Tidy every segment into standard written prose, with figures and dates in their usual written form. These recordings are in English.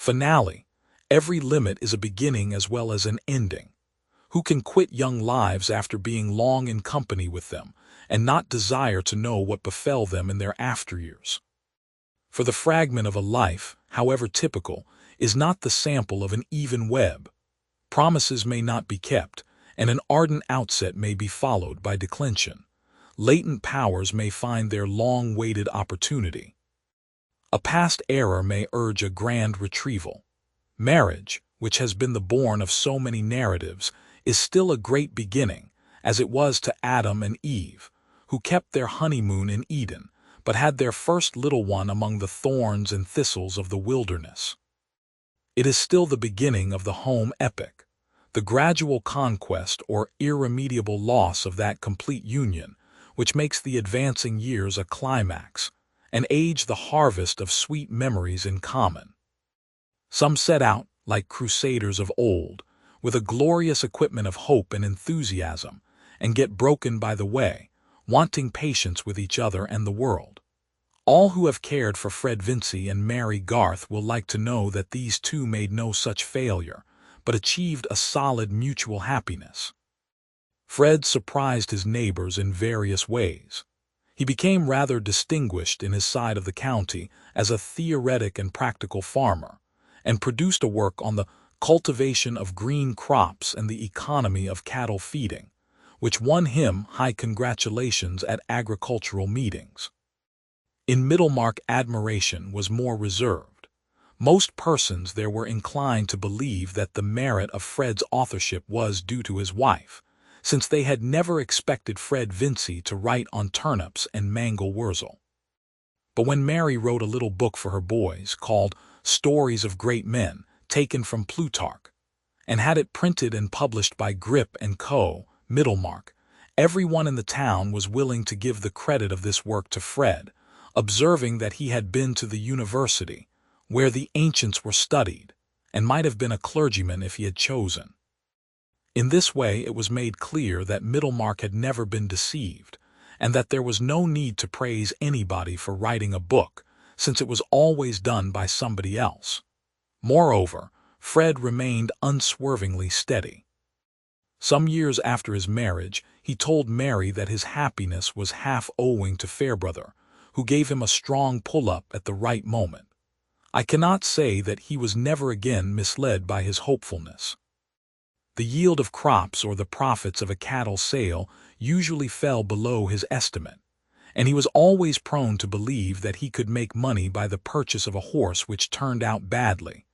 Finale. Every limit is a beginning as well as an ending. Who can quit young lives after being long in company with them, and not desire to know what befell them in their after years? For the fragment of a life, however typical, is not the sample of an even web. Promises may not be kept, and an ardent outset may be followed by declension. Latent powers may find their long-waited opportunity. A past error may urge a grand retrieval. Marriage, which has been the bourne of so many narratives, is still a great beginning, as it was to Adam and Eve, who kept their honeymoon in Eden, but had their first little one among the thorns and thistles of the wilderness. It is still the beginning of the home epic, the gradual conquest or irremediable loss of that complete union, which makes the advancing years a climax, and age the harvest of sweet memories in common. Some set out, like crusaders of old, with a glorious equipment of hope and enthusiasm, and get broken by the way, wanting patience with each other and the world. All who have cared for Fred Vincy and Mary Garth will like to know that these two made no such failure, but achieved a solid mutual happiness. Fred surprised his neighbors in various ways. He became rather distinguished in his side of the county as a theoretic and practical farmer, and produced a work on the cultivation of green crops and the economy of cattle feeding, which won him high congratulations at agricultural meetings. In Middlemarch, admiration was more reserved. Most persons there were inclined to believe that the merit of Fred's authorship was due to his wife, since they had never expected Fred Vincy to write on turnips and mangle wurzel. But when Mary wrote a little book for her boys called Stories of Great Men, taken from Plutarch, and had it printed and published by Grip & Co., Middlemarch, everyone in the town was willing to give the credit of this work to Fred, observing that he had been to the university, where the ancients were studied, and might have been a clergyman if he had chosen. In this way it was made clear that Middlemarch had never been deceived, and that there was no need to praise anybody for writing a book, since it was always done by somebody else. Moreover, Fred remained unswervingly steady. Some years after his marriage, he told Mary that his happiness was half owing to Fairbrother, who gave him a strong pull-up at the right moment. I cannot say that he was never again misled by his hopefulness. The yield of crops or the profits of a cattle sale usually fell below his estimate, and he was always prone to believe that he could make money by the purchase of a horse which turned out badly,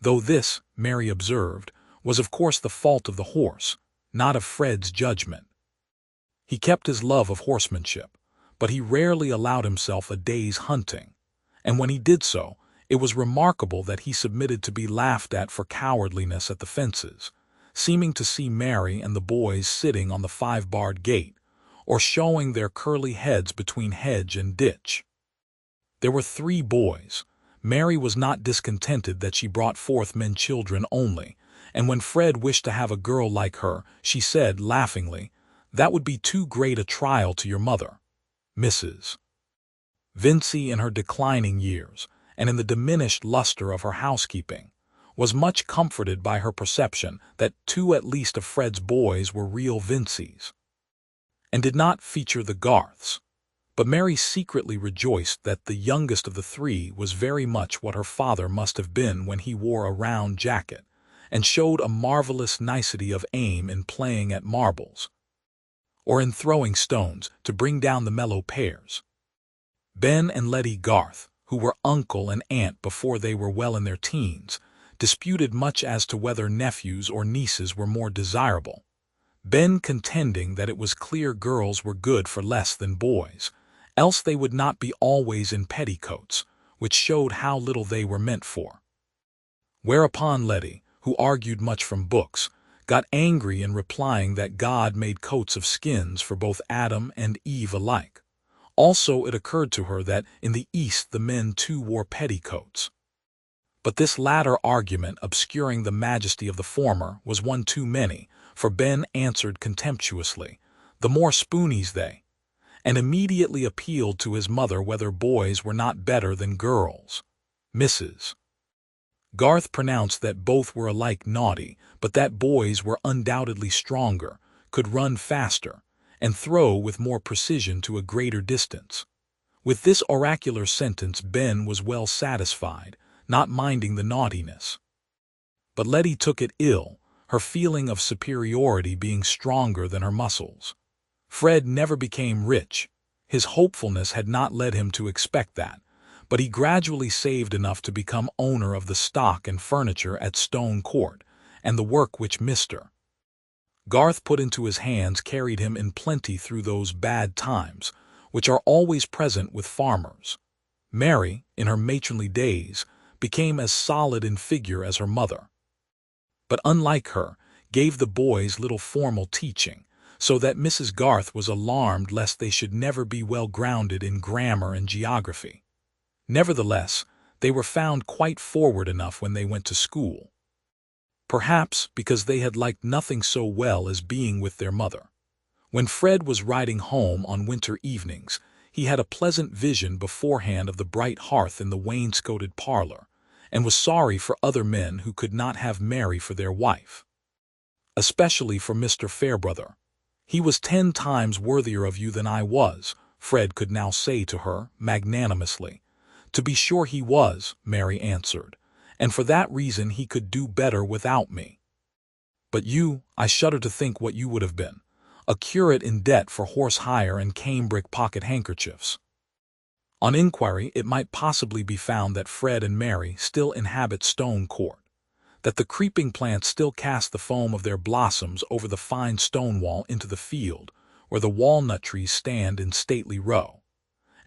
though this, Mary observed, was of course the fault of the horse, not of Fred's judgment. He kept his love of horsemanship, but he rarely allowed himself a day's hunting, and when he did so, it was remarkable that he submitted to be laughed at for cowardliness at the fences, seeming to see Mary and the boys sitting on the 5-barred gate, or showing their curly heads between hedge and ditch. There were 3 boys. Mary was not discontented that she brought forth men children only, and when Fred wished to have a girl like her, she said, laughingly, "That would be too great a trial to your mother." Mrs. Vincy, in her declining years, and in the diminished luster of her housekeeping, was much comforted by her perception that 2 at least of Fred's boys were real Vincys, and did not feature the Garths. But Mary secretly rejoiced that the youngest of the 3 was very much what her father must have been when he wore a round jacket, and showed a marvelous nicety of aim in playing at marbles, or in throwing stones to bring down the mellow pears. Ben and Letty Garth, who were uncle and aunt before they were well in their teens, disputed much as to whether nephews or nieces were more desirable, Ben contending that it was clear girls were good for less than boys, else they would not be always in petticoats, which showed how little they were meant for. Whereupon Letty, who argued much from books, got angry in replying that God made coats of skins for both Adam and Eve alike. Also it occurred to her that in the East the men too wore petticoats. But this latter argument, obscuring the majesty of the former, was one too many, for Ben answered contemptuously, "The more spoonies they," and immediately appealed to his mother whether boys were not better than girls. Mrs. Garth pronounced that both were alike naughty, but that boys were undoubtedly stronger, could run faster, and throw with more precision to a greater distance. With this oracular sentence Ben was well satisfied, not minding the naughtiness. But Letty took it ill, her feeling of superiority being stronger than her muscles. Fred never became rich. His hopefulness had not led him to expect that, but he gradually saved enough to become owner of the stock and furniture at Stone Court, and the work which Mr. Garth put into his hands carried him in plenty through those bad times, which are always present with farmers. Mary, in her matronly days, became as solid in figure as her mother, but unlike her, gave the boys little formal teaching, so that Mrs. Garth was alarmed lest they should never be well grounded in grammar and geography. Nevertheless, they were found quite forward enough when they went to school. Perhaps because they had liked nothing so well as being with their mother. When Fred was riding home on winter evenings, he had a pleasant vision beforehand of the bright hearth in the wainscoted parlor, and was sorry for other men who could not have Mary for their wife. Especially for Mr. Fairbrother. "He was 10 times worthier of you than I was," Fred could now say to her, magnanimously. "To be sure he was," Mary answered, "and for that reason he could do better without me. But you, I shudder to think what you would have been. A curate in debt for horse hire and cambric pocket handkerchiefs." On inquiry, it might possibly be found that Fred and Mary still inhabit Stone Court, that the creeping plants still cast the foam of their blossoms over the fine stone wall into the field, where the walnut trees stand in stately row,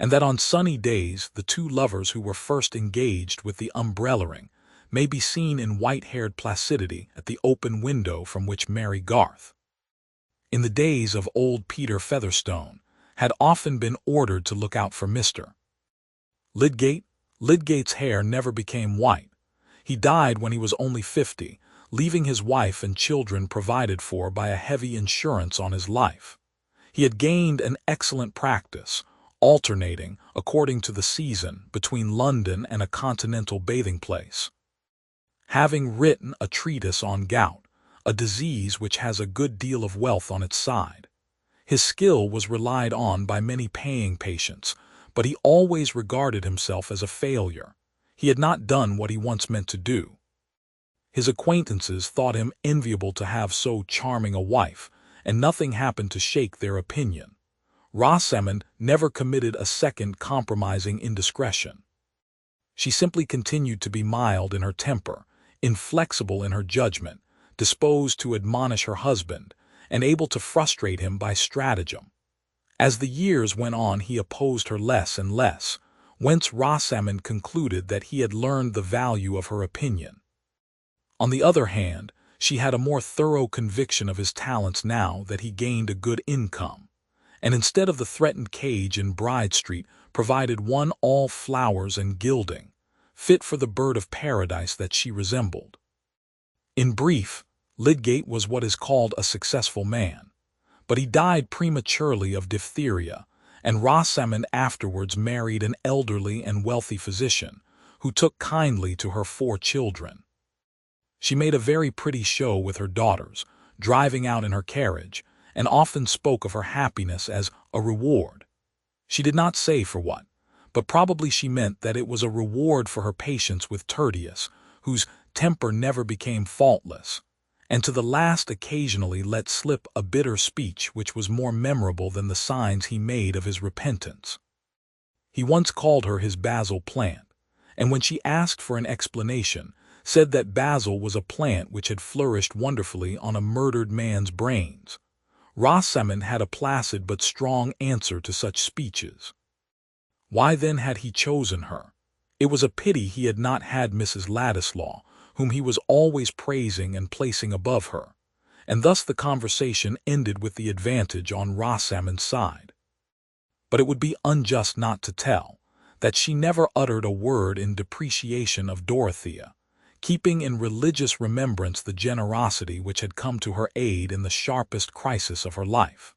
and that on sunny days the two lovers who were first engaged with the umbrellaring may be seen in white-haired placidity at the open window from which Mary Garth, in the days of old Peter Featherstone, had often been ordered to look out for Mr. Lydgate. Lydgate's hair never became white. He died when he was only 50, leaving his wife and children provided for by a heavy insurance on his life. He had gained an excellent practice, alternating, according to the season, between London and a continental bathing place. Having written a treatise on gout, a disease which has a good deal of wealth on its side, his skill was relied on by many paying patients, but he always regarded himself as a failure. He had not done what he once meant to do. His acquaintances thought him enviable to have so charming a wife, and nothing happened to shake their opinion. Rosamond never committed a second compromising indiscretion. She simply continued to be mild in her temper, inflexible in her judgment, disposed to admonish her husband, and able to frustrate him by stratagem. As the years went on he opposed her less and less, whence Rosamond concluded that he had learned the value of her opinion. On the other hand, she had a more thorough conviction of his talents now that he gained a good income, and instead of the threatened cage in Bride Street provided one all flowers and gilding, fit for the bird of paradise that she resembled. In brief, Lydgate was what is called a successful man, but he died prematurely of diphtheria, and Rosamond afterwards married an elderly and wealthy physician, who took kindly to her 4 children. She made a very pretty show with her daughters, driving out in her carriage, and often spoke of her happiness as a reward. She did not say for what, but probably she meant that it was a reward for her patience with Tertius, whose temper never became faultless, and to the last occasionally let slip a bitter speech which was more memorable than the signs he made of his repentance. He once called her his basil plant, and when she asked for an explanation, said that basil was a plant which had flourished wonderfully on a murdered man's brains. Rosamond had a placid but strong answer to such speeches. Why then had he chosen her? It was a pity he had not had Mrs. Ladislaw, whom he was always praising and placing above her, and thus the conversation ended with the advantage on Rosamond's side. But it would be unjust not to tell that she never uttered a word in depreciation of Dorothea, keeping in religious remembrance the generosity which had come to her aid in the sharpest crisis of her life.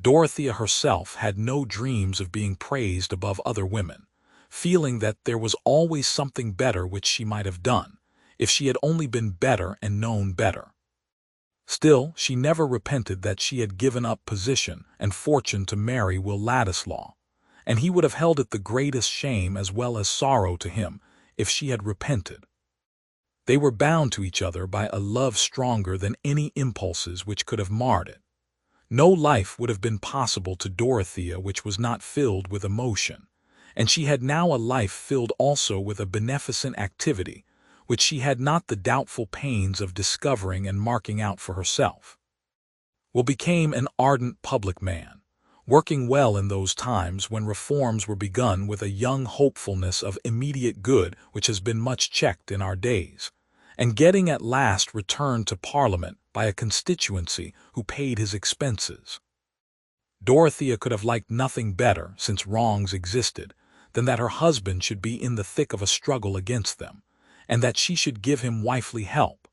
Dorothea herself had no dreams of being praised above other women, feeling that there was always something better which she might have done, if she had only been better and known better. Still, she never repented that she had given up position and fortune to marry Will Ladislaw, and he would have held it the greatest shame as well as sorrow to him if she had repented. They were bound to each other by a love stronger than any impulses which could have marred it. No life would have been possible to Dorothea which was not filled with emotion, and she had now a life filled also with a beneficent activity, which she had not the doubtful pains of discovering and marking out for herself. Will became an ardent public man, working well in those times when reforms were begun with a young hopefulness of immediate good which has been much checked in our days, and getting at last returned to Parliament by a constituency who paid his expenses. Dorothea could have liked nothing better, since wrongs existed, than that her husband should be in the thick of a struggle against them, and that she should give him wifely help.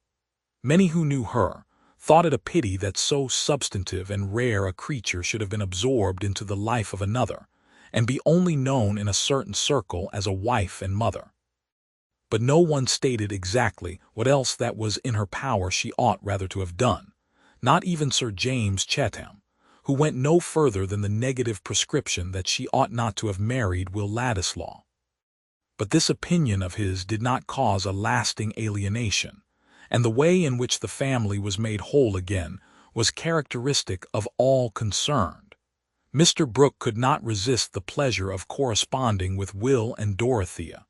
Many who knew her thought it a pity that so substantive and rare a creature should have been absorbed into the life of another, and be only known in a certain circle as a wife and mother. But no one stated exactly what else that was in her power she ought rather to have done, not even Sir James Chetham, who went no further than the negative prescription that she ought not to have married Will Ladislaw. But this opinion of his did not cause a lasting alienation, and the way in which the family was made whole again was characteristic of all concerned. Mr. Brooke could not resist the pleasure of corresponding with Will and Dorothea,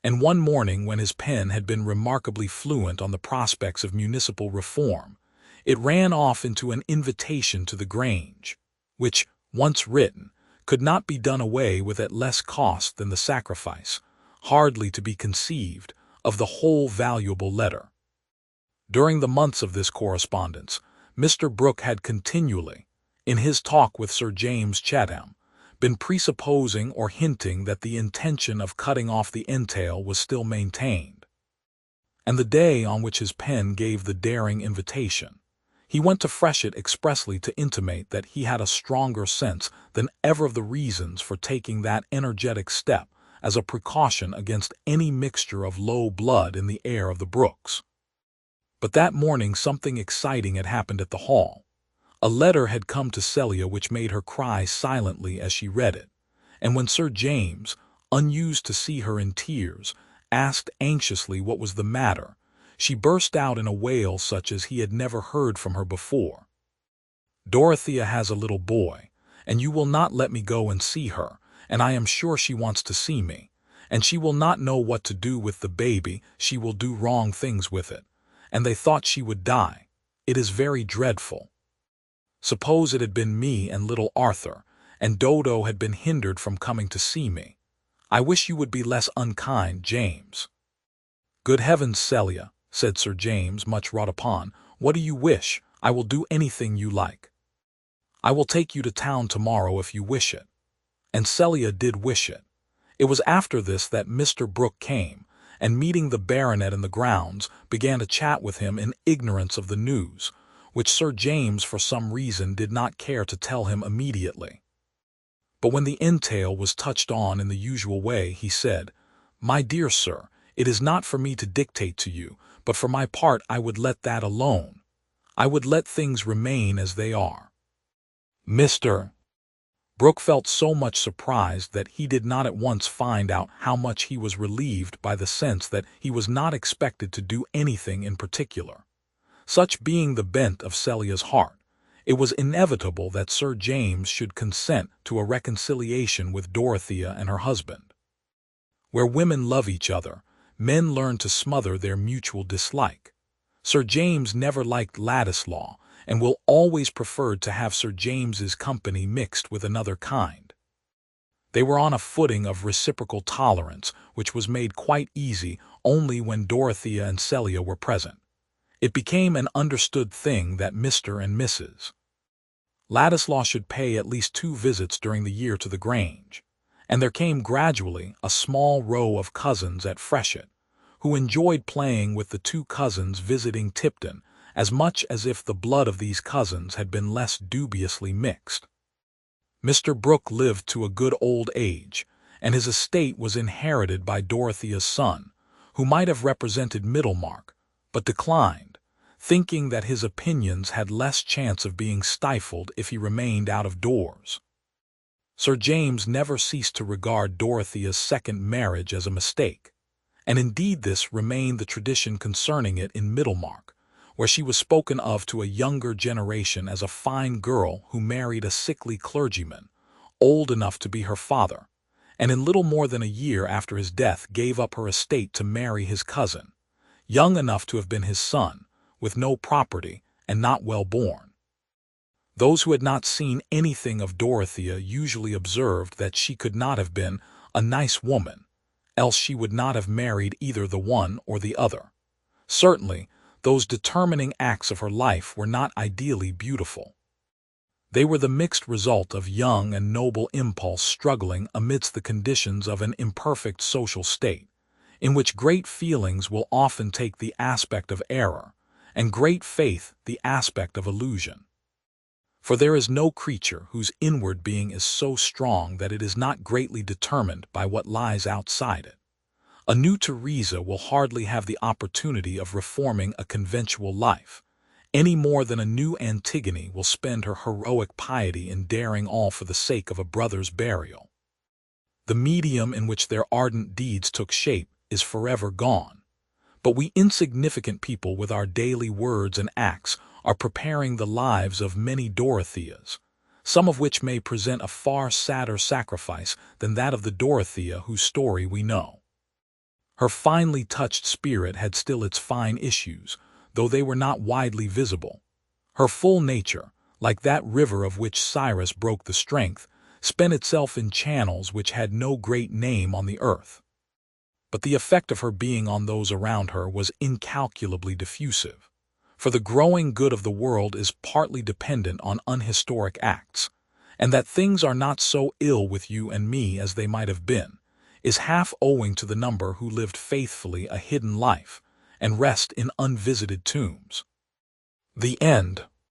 and one morning when his pen had been remarkably fluent on the prospects of municipal reform, it ran off into an invitation to the Grange, which, once written, could not be done away with at less cost than the sacrifice, hardly to be conceived, of the whole valuable letter. During the months of this correspondence, Mr. Brooke had continually, in his talk with Sir James Chatham, been presupposing or hinting that the intention of cutting off the entail was still maintained. And the day on which his pen gave the daring invitation, he went to Freshitt expressly to intimate that he had a stronger sense than ever of the reasons for taking that energetic step as a precaution against any mixture of low blood in the air of the Brookes. But that morning something exciting had happened at the Hall. A letter had come to Celia which made her cry silently as she read it, and when Sir James, unused to see her in tears, asked anxiously what was the matter, she burst out in a wail such as he had never heard from her before. "Dorothea has a little boy, and you will not let me go and see her, and I am sure she wants to see me, and she will not know what to do with the baby, she will do wrong things with it, and they thought she would die. It is very dreadful. Suppose it had been me and little Arthur, and Dodo had been hindered from coming to see me. I wish you would be less unkind, James." "Good heavens, Celia," said Sir James, much wrought upon, "what do you wish? I will do anything you like. I will take you to town tomorrow if you wish it." And Celia did wish it. It was after this that Mr. Brooke came, and meeting the baronet in the grounds, began to chat with him in ignorance of the news, which Sir James for some reason did not care to tell him immediately. But when the entail was touched on in the usual way, he said, "My dear sir, it is not for me to dictate to you, but for my part I would let that alone. I would let things remain as they are." Mr. Brooke felt so much surprised that he did not at once find out how much he was relieved by the sense that he was not expected to do anything in particular. Such being the bent of Celia's heart, it was inevitable that Sir James should consent to a reconciliation with Dorothea and her husband. Where women love each other, men learn to smother their mutual dislike. Sir James never liked Ladislaw, and Will always preferred to have Sir James's company mixed with another kind. They were on a footing of reciprocal tolerance, which was made quite easy only when Dorothea and Celia were present. It became an understood thing that Mr. and Mrs. Ladislaw should pay at least 2 visits during the year to the Grange, and there came gradually a small row of cousins at Freshitt, who enjoyed playing with the 2 cousins visiting Tipton as much as if the blood of these cousins had been less dubiously mixed. Mr. Brooke lived to a good old age, and his estate was inherited by Dorothea's son, who might have represented Middlemarch, but declined, thinking that his opinions had less chance of being stifled if he remained out of doors. Sir James never ceased to regard Dorothea's second marriage as a mistake, and indeed this remained the tradition concerning it in Middlemarch, where she was spoken of to a younger generation as a fine girl who married a sickly clergyman, old enough to be her father, and in little more than a year after his death gave up her estate to marry his cousin, young enough to have been his son, with no property and not well born. Those who had not seen anything of Dorothea usually observed that she could not have been a nice woman, else she would not have married either the one or the other. Certainly, those determining acts of her life were not ideally beautiful. They were the mixed result of young and noble impulse struggling amidst the conditions of an imperfect social state, in which great feelings will often take the aspect of error, and great faith the aspect of illusion. For there is no creature whose inward being is so strong that it is not greatly determined by what lies outside it. A new Teresa will hardly have the opportunity of reforming a conventual life, any more than a new Antigone will spend her heroic piety in daring all for the sake of a brother's burial. The medium in which their ardent deeds took shape is forever gone, but we insignificant people with our daily words and acts are preparing the lives of many Dorotheas, some of which may present a far sadder sacrifice than that of the Dorothea whose story we know. Her finely touched spirit had still its fine issues, though they were not widely visible. Her full nature, like that river of which Cyrus broke the strength, spent itself in channels which had no great name on the earth. But the effect of her being on those around her was incalculably diffusive, for the growing good of the world is partly dependent on unhistoric acts, and that things are not so ill with you and me as they might have been, is half owing to the number who lived faithfully a hidden life, and rest in unvisited tombs. The end.